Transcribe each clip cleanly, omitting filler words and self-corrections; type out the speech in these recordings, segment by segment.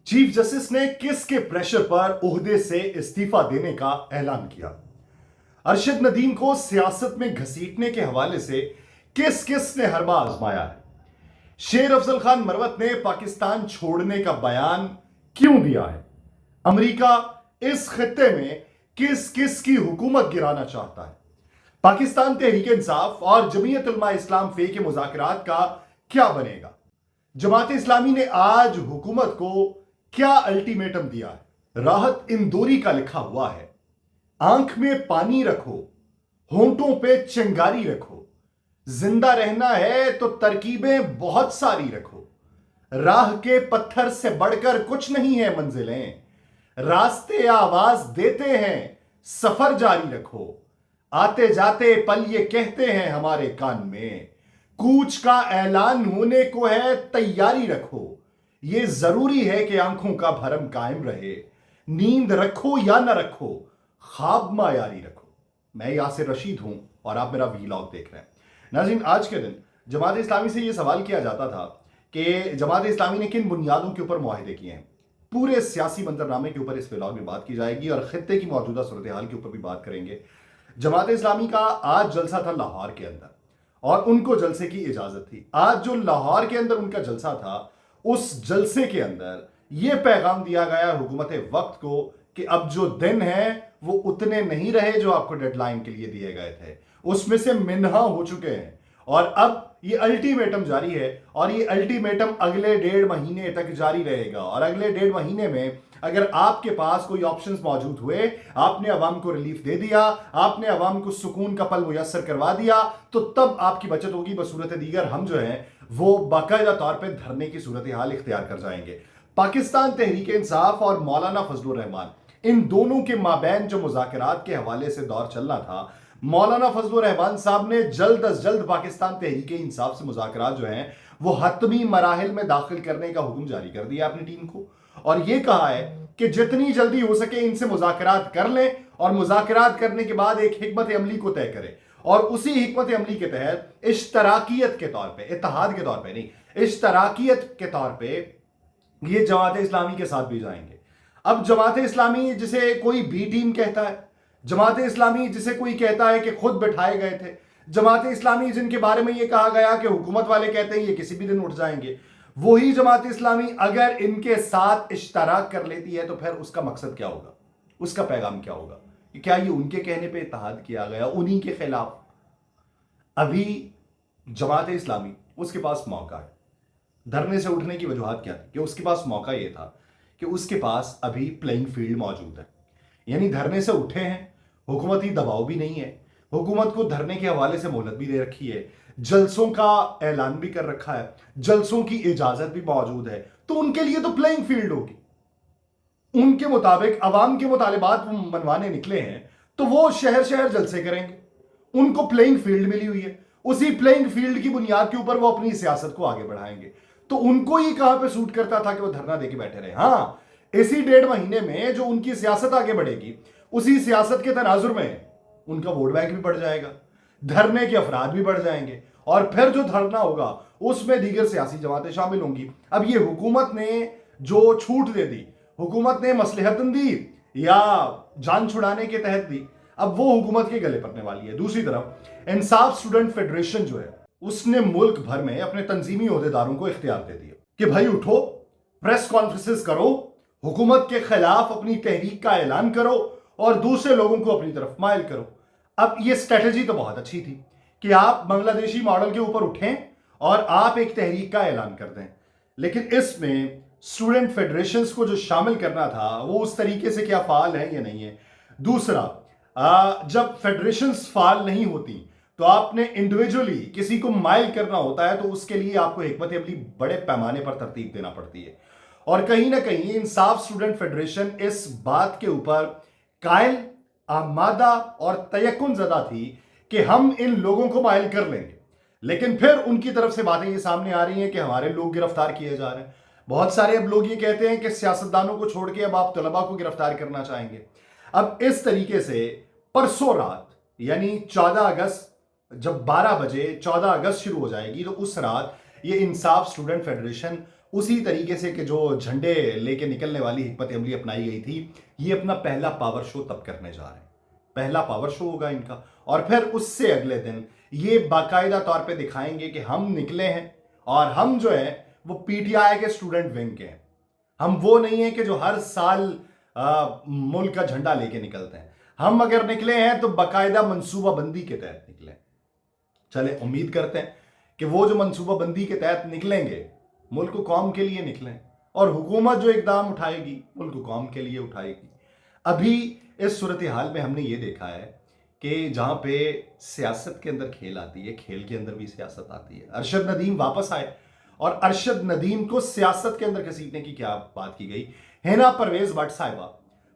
Chief justice ने किस के प्रेशर पर ओहदे से इस्तीफा देने का ऐलान किया। अरशद नदीम को सियासत में घसीटने के हवाले से किस किस ने हरबा आजमाया है। शेर अफजल खान मरवत ने पाकिस्तान छोड़ने का बयान क्यों दिया है। अमेरिका इस खित्ते में किस किस की हुकूमत गिराना चाहता है। पाकिस्तान तहरीक इंसाफ और जमीयत उलमा इस्लाम फे के मुज़ाकरात का क्या बनेगा। जमात इस्लामी ने आज हुकूमत को क्या अल्टीमेटम दिया है। राहत इंदौरी का लिखा हुआ है, आंख में पानी रखो, होंठों पे चिंगारी रखो, जिंदा रहना है तो तरकीबें बहुत सारी रखो, राह के पत्थर से बढ़कर कुछ नहीं है मंजिलें, रास्ते आवाज देते हैं सफर जारी रखो, आते जाते पल ये कहते हैं हमारे कान में, कूच का ऐलान होने को है तैयारी रखो, ये जरूरी है कि आंखों का भरम कायम रहे, नींद रखो या न रखो, ख्वाब मायारी रखो। मैं यासिर रशीद हूं और आप मेरा वीलॉग देख रहे हैं। नाज़रीन, आज के दिन जमात इस्लामी से यह सवाल किया जाता था कि जमात इस्लामी ने किन बुनियादों के ऊपर मुआहिदे किए हैं। पूरे सियासी मंजरनामे के ऊपर इस व्लॉग में बात की जाएगी और खित्ते की मौजूदा सूरत हाल के ऊपर भी बात करेंगे। जमात इस्लामी का आज जलसा था लाहौर के अंदर और उनको जलसे की इजाजत थी। आज जो लाहौर के अंदर उनका जलसा था, उस जलसे के अंदर यह पैगाम दिया गया हुकूमत वक्त को कि अब जो दिन है वो उतने नहीं रहे जो आपको डेडलाइन के लिए दिए गए थे, उसमें से मिन्हा हो चुके हैं और अब ये अल्टीमेटम जारी है और ये अल्टीमेटम अगले 1.5 महीने तक जारी रहेगा। और अगले 1.5 महीने में अगर आपके पास कोई ऑप्शंस मौजूद हुए, आपने अवाम को रिलीफ दे दिया, आपने अवाम को सुकून का पल मुयस्सर करवा दिया, तो तब आपकी बचत होगी। बसूरत दीगर हम जो है वो बाकायदा तौर पर धरने की सूरत हाल इख्तियार कर जाएंगे। पाकिस्तान तहरीक इंसाफ और मौलाना फजलुर रहमान, इन दोनों के माबैन जो मुज़ाकरात के हवाले से दौर चलना था, मौलाना फजलुर रहमान साहब ने जल्द अज जल्द पाकिस्तान तहरीक इंसाफ से मुज़ाकरात जो हैं वो हतमी मराहिल में दाखिल करने का हुक्म जारी कर दिया अपनी टीम को और ये कहा है कि जितनी जल्दी हो सके इनसे मुज़ाकरात कर लें और मुज़ाकरात करने के बाद एक हिकमत अमली को तय करें और उसी हिकमत अमली के तहत इश्तराकियत के तौर पे, इत्तेहाद के तौर पे नहीं, इश्तराकियत के तौर पे ये जमात इस्लामी के साथ भी जाएंगे। अब जमात इस्लामी जिसे कोई बी टीम कहता है, जमात इस्लामी जिसे कोई कहता है कि खुद बैठाए गए थे, जमात इस्लामी जिनके बारे में यह कहा गया कि हुकूमत वाले कहते हैं ये किसी भी दिन उठ जाएंगे, वही जमात इस्लामी अगर इनके साथ इश्तराक कर लेती है तो फिर उसका मकसद क्या होगा, उसका पैगाम क्या होगा कि क्या ये उनके कहने पे इत्तेहाद किया गया उन्हीं के खिलाफ। अभी जमात इस्लामी उसके पास मौका है। धरने से उठने की वजूहत क्या थी कि उसके पास मौका यह था कि उसके पास अभी प्लेइंग फील्ड मौजूद है, यानी धरने से उठे हैं, हुकूमती दबाव भी नहीं है, हुकूमत को धरने के हवाले से मोहलत भी दे रखी है, जलसों का ऐलान भी कर रखा है, जलसों की इजाजत भी मौजूद है, तो उनके लिए तो प्लेइंग फील्ड होगी। उनके मुताबिक अवाम के मुतालिबात मनवाने निकले हैं तो वो शहर शहर जलसे करेंगे। उनको प्लेइंग फील्ड मिली हुई है, उसी प्लेइंग फील्ड की बुनियाद के ऊपर वो अपनी सियासत को आगे बढ़ाएंगे। तो उनको ही कहां पे सूट करता था कि वो धरना देके बैठे रहे। हाँ, इसी 1.5 महीने में जो उनकी सियासत आगे बढ़ेगी, उसी सियासत के तनाजुर में उनका वोट बैंक भी बढ़ जाएगा, धरने के अफराद भी बढ़ जाएंगे और फिर जो धरना होगा उसमें दीगर सियासी जमातें शामिल होंगी। अब ये हुकूमत ने जो छूट दे दी, हुकूमत ने मसलहतन दी या जान छुड़ाने के तहत दी, अब वो हुकूमत के गले पड़ने वाली है। दूसरी तरफ इंसाफ स्टूडेंट फेडरेशन जो है उसने मुल्क भर में अपने तंजीमी ओहदेदारों को इख्तियार दे दिया कि भाई उठो, प्रेस कॉन्फ्रेंसेस करो, हुकूमत के खिलाफ अपनी तहरीक का ऐलान करो और दूसरे लोगों को अपनी तरफ माइल करो। अब ये स्ट्रेटजी तो बहुत अच्छी थी कि आप बांग्लादेशी मॉडल के ऊपर उठें और आप एक तहरीक का ऐलान कर दें, लेकिन इसमें स्टूडेंट फेडरेशंस को जो शामिल करना था वो उस तरीके से क्या फाल है या नहीं है। दूसरा, जब फेडरेशंस फाल नहीं होती तो आपने इंडिविजुअली किसी को माइल करना होता है तो उसके लिए आपको हिकमत अमली बड़े पैमाने पर तरतीब देना पड़ती है और कहीं ना कहीं इंसाफ स्टूडेंट फेडरेशन इस बात के ऊपर कायल, आमादा और तयक्कुन ज़दा थी कि हम इन लोगों को माइल कर लेंगे, लेकिन फिर उनकी तरफ से बातें ये सामने आ रही हैं कि हमारे लोग गिरफ्तार किए जा रहे हैं। बहुत सारे अब लोग ये कहते हैं कि सियासतदानों को छोड़ के अब आप तलबा को गिरफ्तार करना चाहेंगे। अब इस तरीके से परसों रात यानी 14 अगस्त, जब 12 बजे 14 अगस्त शुरू हो जाएगी तो उस रात ये इंसाफ स्टूडेंट फेडरेशन उसी तरीके से कि जो झंडे लेके निकलने वाली हिकमत अमली अपनाई गई थी, ये अपना पहला पावर शो तब करने जा रहे हैं। पहला पावर शो होगा इनका, और फिर उससे अगले दिन ये बाकायदा तौर पे दिखाएंगे कि हम निकले हैं और हम जो है वो पीटीआई के स्टूडेंट विंग के हैं। हम वो नहीं है कि जो हर साल मुल्क का झंडा लेके निकलते हैं। हम अगर निकले हैं तो बाकायदा मंसूबा बंदी के तहत निकले। चले, उम्मीद करते हैं कि वो जो मंसूबा बंदी के तहत निकलेंगे मुल्क को कौम के लिए निकलें, और हुकूमत जो इकदाम उठाएगी मुल्क को कौम के लिए उठाएगी। अभी इस सूरत हाल में हमने ये देखा है कि जहां पे सियासत के अंदर खेल आती है, खेल के अंदर भी सियासत आती है। अरशद नदीम वापस आए और अरशद नदीम को सियासत के अंदर घसीटने की क्या बात की गई। हिना परवेज भट्ट साहिबा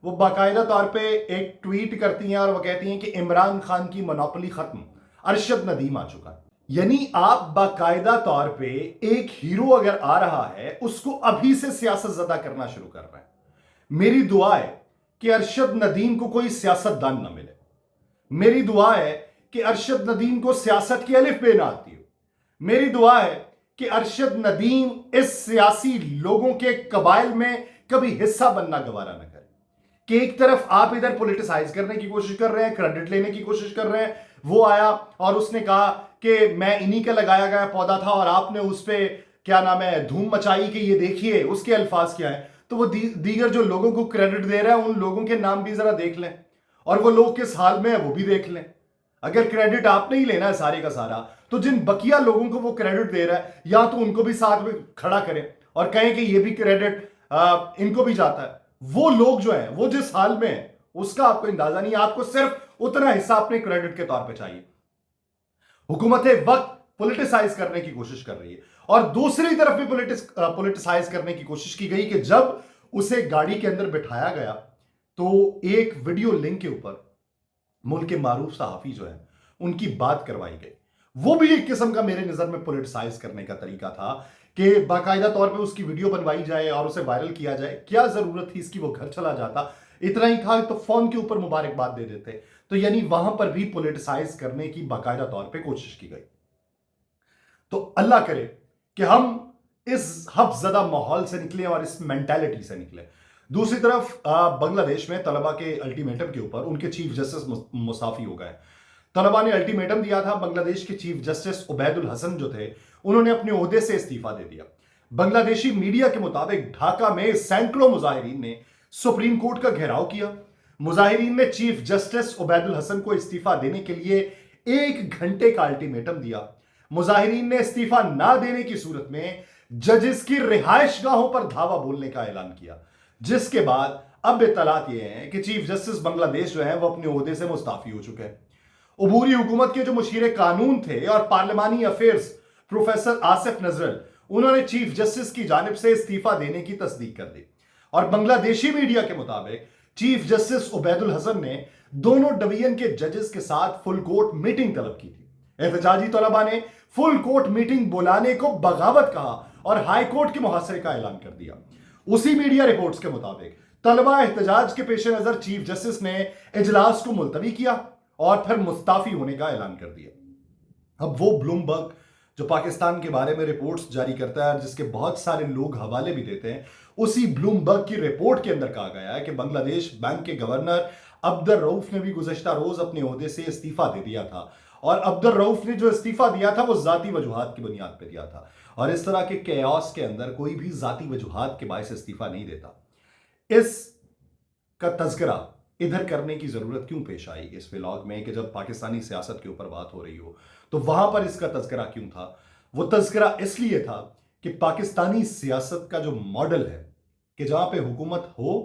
वो बाकायदा तौर पे एक ट्वीट करती हैं और वो कहती हैं कि इमरान खान की मोनोपोली खत्म, अरशद नदीम आ चुका है। यानी आप बाकायदा तौर पे एक हीरो अगर आ रहा है उसको अभी से सियासत ज़दा करना शुरू कर रहे हैं। मेरी दुआ है कि अरशद नदीम को कोई सियासतदान ना मिले। मेरी दुआ है कि अरशद नदीम को सियासत की अलिफ बे ना आती हो। मेरी दुआ है कि अरशद नदीम इस सियासी लोगों के कबाइल में कभी हिस्सा बनना गवारा न करे। कि एक तरफ आप इधर पॉलिटिसाइज करने की कोशिश कर रहे हैं, क्रेडिट लेने की कोशिश कर रहे हैं। वो आया और उसने कहा कि मैं इन्हीं का लगाया गया पौधा था और आपने उस पर क्या नाम है धूम मचाई कि ये देखिए उसके अल्फाज क्या है। तो वो दीगर जो लोगों को क्रेडिट दे रहा है उन लोगों के नाम भी जरा देख लें, और वो लोग किस हाल में है वो भी देख लें। अगर क्रेडिट आपने ही लेना है सारे का सारा, तो जिन बकिया लोगों को वो क्रेडिट दे रहा है या तो उनको भी साथ में खड़ा करें और कहें कि ये भी क्रेडिट इनको भी जाता है। वो लोग जो है वो जिस हाल में है उसका आपको अंदाजा नहीं है। आपको सिर्फ उतना हिस्सा अपने क्रेडिट के तौर पे चाहिए। हुकूमत वक्त पॉलिटिसाइज करने की कोशिश कर रही है, और दूसरी तरफ भी पॉलिटिसाइज करने की कोशिश की गई कि जब उसे गाड़ी के अंदर बिठाया गया तो एक वीडियो लिंक के ऊपर मुल्क के मारूफ सहाफी जो है उनकी बात करवाई गई। वो भी एक किस्म का मेरे नजर में पॉलिटिसाइज करने का तरीका था कि बाकायदा तौर पे उसकी वीडियो बनवाई जाए और उसे वायरल किया जाए। क्या जरूरत थी इसकी, वो घर चला जाता, इतना ही था तो फोन के ऊपर मुबारकबाद दे देते। तो यानी वहां पर भी पॉलिटिसाइज करने की बाकायदा तौर पे कोशिश की गई। तो अल्लाह करे कि हम इस हफ्जदा माहौल से निकले और इस मेंटालिटी से निकले। दूसरी तरफ बांग्लादेश में तलबा के अल्टीमेटम के ऊपर उनके चीफ जस्टिस मुस्ताफी हो गए। तलबा ने अल्टीमेटम दिया था, बांग्लादेश के चीफ जस्टिस उबैदुल हसन जो थे उन्होंने अपने ओहदे से इस्तीफा दे दिया। बांग्लादेशी मीडिया के मुताबिक ढाका में सैकड़ों मुजाहिरीन ने सुप्रीम कोर्ट का घेराव किया। मुजाहिरीन ने चीफ जस्टिस उबैदुल हसन को इस्तीफा देने के लिए 1 घंटे का अल्टीमेटम दिया। मुजाहिरीन ने इस्तीफा ना देने की सूरत में जजेस की रिहाइश गाहों पर धावा बोलने का ऐलान किया, जिसके बाद अब इत्तलात यह है कि चीफ जस्टिस बांग्लादेश जो है वो अपने ओहदे से मुस्ताफी हो चुके हैं। उबूरी हुकूमत के जो मुशीर कानून थे और पार्लिमानी अफेयर्स प्रोफेसर आसिफ नजरल, उन्होंने चीफ जस्टिस की जानिब से इस्तीफा देने की तस्दीक कर दी। और बांग्लादेशी मीडिया के मुताबिक चीफ जस्टिस उबैदुल हसन ने दोनों डिवीजन के जजेस के साथ फुल कोर्ट मीटिंग तलब की थी। एहतजाजी तलबा ने फुल कोर्ट मीटिंग बुलाने को बगावत कहा और हाई कोर्ट के मुहासरे का ऐलान कर दिया। उसी मीडिया रिपोर्ट्स के मुताबिक तलबा एहतजाज के पेश नजर चीफ जस्टिस ने इजलास को मुलतवी किया और फिर मुस्ताफी होने का ऐलान कर दिया। अब वो ब्लूमबर्ग जो पाकिस्तान के बारे में रिपोर्ट्स जारी करता है और जिसके बहुत सारे लोग हवाले भी देते हैं, उसी ब्लूमबर्ग की रिपोर्ट के अंदर कहा गया है कि बांग्लादेश बैंक के गवर्नर अब्दुल रऊफ ने भी गुज़श्ता रोज अपने ओहदे से इस्तीफा दे दिया था, और अब्दुल रऊफ ने जो इस्तीफा दिया था वो जाती वजूहात की बुनियाद पर दिया था। और इस तरह के केओस के अंदर कोई भी जाती वजूहात के बायस इस्तीफा नहीं देता। इस का तज़किरा इधर करने की जरूरत क्यों पेश आई इस व्लॉग में कि जब पाकिस्तानी सियासत के ऊपर बात हो रही हो तो वहां पर इसका तज़किरा क्यों था? वो तज़किरा इसलिए था कि पाकिस्तानी सियासत का जो मॉडल है कि जहां पे हुकूमत हो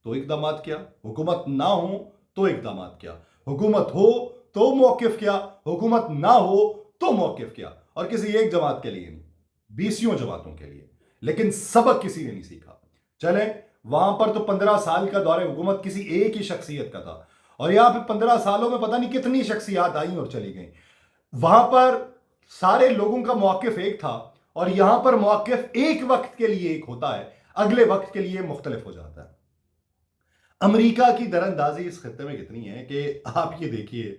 तो इकदामात किया, हुकूमत ना हो तो इकदामात किया, हुकूमत हो तो मौकिफ किया, हुकूमत ना हो तो मौकिफ किया, और किसी एक जमात के लिए नहीं, 20 जमातों के लिए। लेकिन सबक किसी ने नहीं सीखा। चले, वहां पर तो 15 साल का दौरे हुकूमत किसी एक ही शख्सियत का था, और यहां पे 15 सालों में पता नहीं कितनी शख्सियात आई और चली गई। वहां पर सारे लोगों का मौकिफ एक था, और यहां पर मौकिफ एक वक्त के लिए एक होता है, अगले वक्त के लिए मुख्तलिफ हो जाता है। अमेरिका की दरअंदाजी इस खत्ते में कितनी है कि आप ये देखिए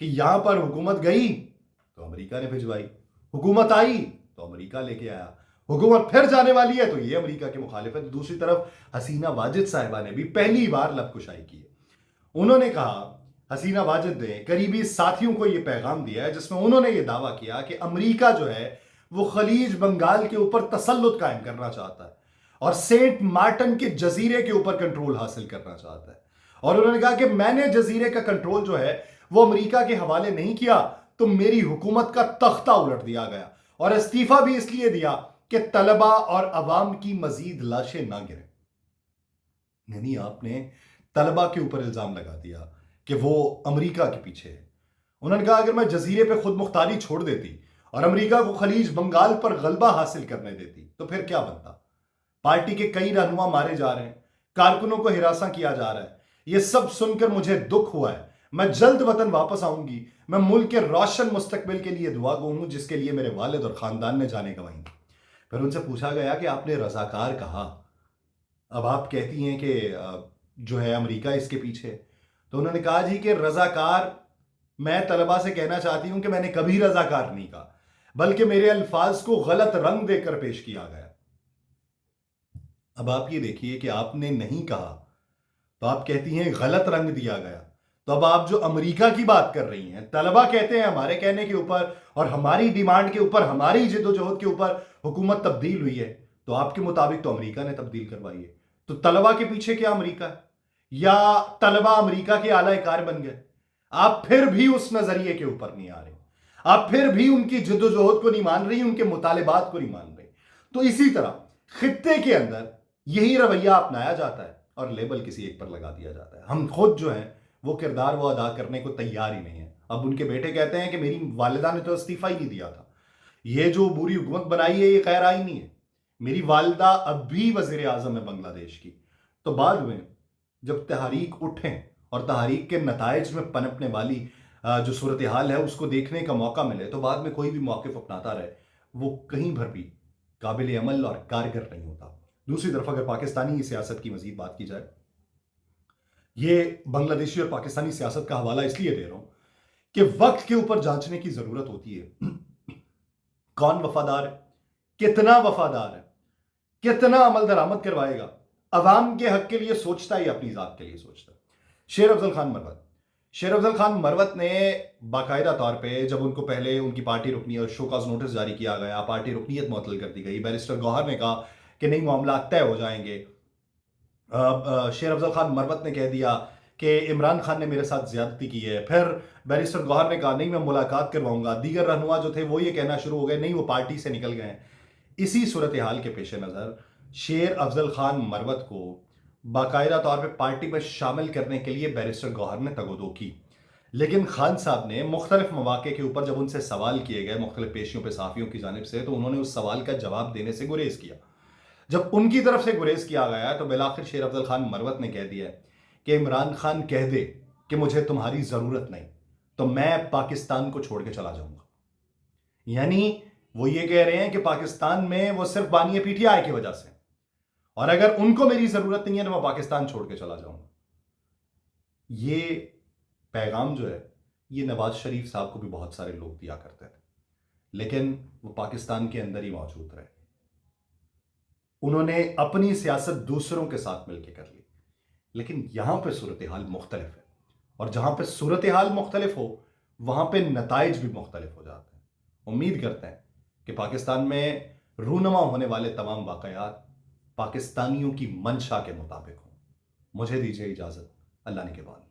कि यहां पर हुकूमत गई तो अमेरिका ने भिजवाई, हुकूमत आई तो अमेरिका लेके आया, हुकूमत फिर जाने वाली है तो ये अमेरिका के मुखालिफ है। तो दूसरी तरफ हसीना वाजिद साहिबा ने भी पहली बार लबकुशाई की है। उन्होंने कहा, हसीना वाजिद ने करीबी साथियों को यह पैगाम दिया है जिसमें उन्होंने यह दावा किया कि अमेरिका जो है वो खलीज बंगाल के ऊपर तसल्लुत कायम करना चाहता है और सेंट मार्टिन के जजीरे के ऊपर कंट्रोल हासिल करना चाहता है। और उन्होंने कहा कि मैंने जजीरे का कंट्रोल जो है वो अमेरिका के हवाले नहीं किया तो मेरी हुकूमत का तख्ता उलट दिया गया, और इस्तीफा भी इसलिए दिया कि तलबा और अवाम की मजीद लाशें ना गिरे। यानी आपने तलबा के ऊपर इल्जाम लगा दिया कि वो अमेरिका के पीछे है। उन्होंने कहा, अगर मैं जजीरे पे खुद मुख्तारी छोड़ देती और अमेरिका को खलीज बंगाल पर गलबा हासिल करने देती तो फिर क्या बनता। पार्टी के कई रहनुमा मारे जा रहे हैं, कारकुनों को हिरासा किया जा रहा है। यह सब सुनकर मुझे दुख हुआ है। मैं जल्द वतन वापस आऊंगी। मैं मुल्क के रोशन मुस्तकबिल के लिए दुआ गो हूं जिसके लिए मेरे वालिद और खानदान ने जाने गंवाई। फिर उनसे पूछा गया कि आपने रजाकार कहा, अब आप कहती हैं कि जो है अमेरिका इसके पीछे। तो उन्होंने कहा जी कि रजाकार, मैं तलबा से कहना चाहती हूं कि मैंने कभी रजाकार नहीं कहा, बल्कि मेरे अल्फाज को गलत रंग देकर पेश किया गया। अब आप ये देखिए कि आपने नहीं कहा तो आप कहती हैं गलत रंग दिया गया। तो अब आप जो अमेरिका की बात कर रही हैं, तलबा कहते हैं हमारे कहने के ऊपर और हमारी डिमांड के ऊपर, हमारी जिद्दोजहद के ऊपर हुकूमत तब्दील हुई है, तो आपके मुताबिक तो अमेरिका ने तब्दील करवाई है। तो तलबा के पीछे क्या अमेरिका है, या तलबा अमेरिका के आला कार बन गए? आप फिर भी उस नजरिए के ऊपर नहीं आ रहे, आप फिर भी उनकी जिद्दोजहद को नहीं मान रही, उनके मुतालिबात को नहीं मान रही। तो इसी तरह खित्ते के अंदर यही रवैया अपनाया जाता है और लेबल किसी एक पर लगा दिया जाता है। हम खुद जो है वो किरदार वो अदा करने को तैयार ही नहीं है। अब उनके बेटे कहते हैं कि मेरी वालिदा ने तो इस्तीफा ही नहीं दिया था, ये जो बुरी हुकूमत बनाई है ये खैर आई नहीं है, मेरी वालिदा अब भी वजीर आजम है बांग्लादेश की। तो बाद में जब तहरीक उठें और तहरीक के नताइज में पनपने वाली जो सूरत हाल है उसको देखने का मौका मिले, तो बाद में कोई भी मौक़िफ़ अपनाता रहे वो कहीं भर भी काबिल अमल और कारगर नहीं होता। दूसरी तरफ अगर पाकिस्तानी सियासत की मजीद बात की जाए, ये बांग्लादेशी और पाकिस्तानी सियासत का हवाला इसलिए दे रहा हूं कि वक्त के ऊपर जांचने की जरूरत होती है कौन वफादार है, कितना वफादार है, कितना अमल दरामद करवाएगा, अवाम के हक के लिए सोचता है या अपनी जात के लिए सोचता है। शेर अफजल खान मरवत ने बाकायदा तौर पे जब उनको पहले उनकी पार्टी रुकनी और शोकाज नोटिस जारी किया गया, पार्टी रुकनीत मुअत्तल कर दी गई, बैरिस्टर गौहर ने कहा कि नहीं मामला तय हो जाएंगे। शेर अफजल खान मरवत ने कह दिया कि इमरान खान ने मेरे साथ ज्यादती की है। फिर बैरिस्टर गौहर ने कहा नहीं मैं मुलाकात करवाऊंगा। दीगर रहनुमा जो थे वो ये कहना शुरू हो गए नहीं वो पार्टी से निकल गए। इसी सूरत हाल के पेश नज़र शेर अफजल खान मरवत को बाकायदा तौर पर पार्टी में शामिल करने के लिए बैरिस्टर गौहर ने तगोदो की, लेकिन खान साहब ने मुख्तलिफ मौके के ऊपर जब उनसे सवाल किए गए मुख्तलिफ पेशियों पे साफियों की जानिब से, तो उन्होंने उस सवाल का जवाब देने से गुरेज किया। जब उनकी तरफ से गुरेज किया गया तो बिलाखिर शेर अफजल खान मरवत ने कह दिया कि इमरान खान कह दे कि मुझे तुम्हारी ज़रूरत नहीं तो मैं पाकिस्तान को छोड़ के चला जाऊंगा। यानी वो ये कह रहे हैं कि पाकिस्तान में वो सिर्फ बानी पीटीआई की वजह से, और अगर उनको मेरी ज़रूरत नहीं है तो मैं पाकिस्तान छोड़ के चला जाऊंगा। ये पैगाम जो है ये नवाज शरीफ साहब को भी बहुत सारे लोग दिया करते थे, लेकिन वो पाकिस्तान के अंदर ही मौजूद रहे। उन्होंने अपनी सियासत दूसरों के साथ मिलकर कर ली, लेकिन यहां पे सूरत हाल मुख्तलिफ है, और जहां पे सूरत हाल मुख्तलिफ हो वहां पे नताइज भी मुख्तलिफ हो जाते हैं। उम्मीद करते हैं कि पाकिस्तान में रूनमा होने वाले तमाम वाकयात पाकिस्तानियों की मंशा के मुताबिक हों। मुझे दीजिए इजाज़त, अल्लाह ने के बाद।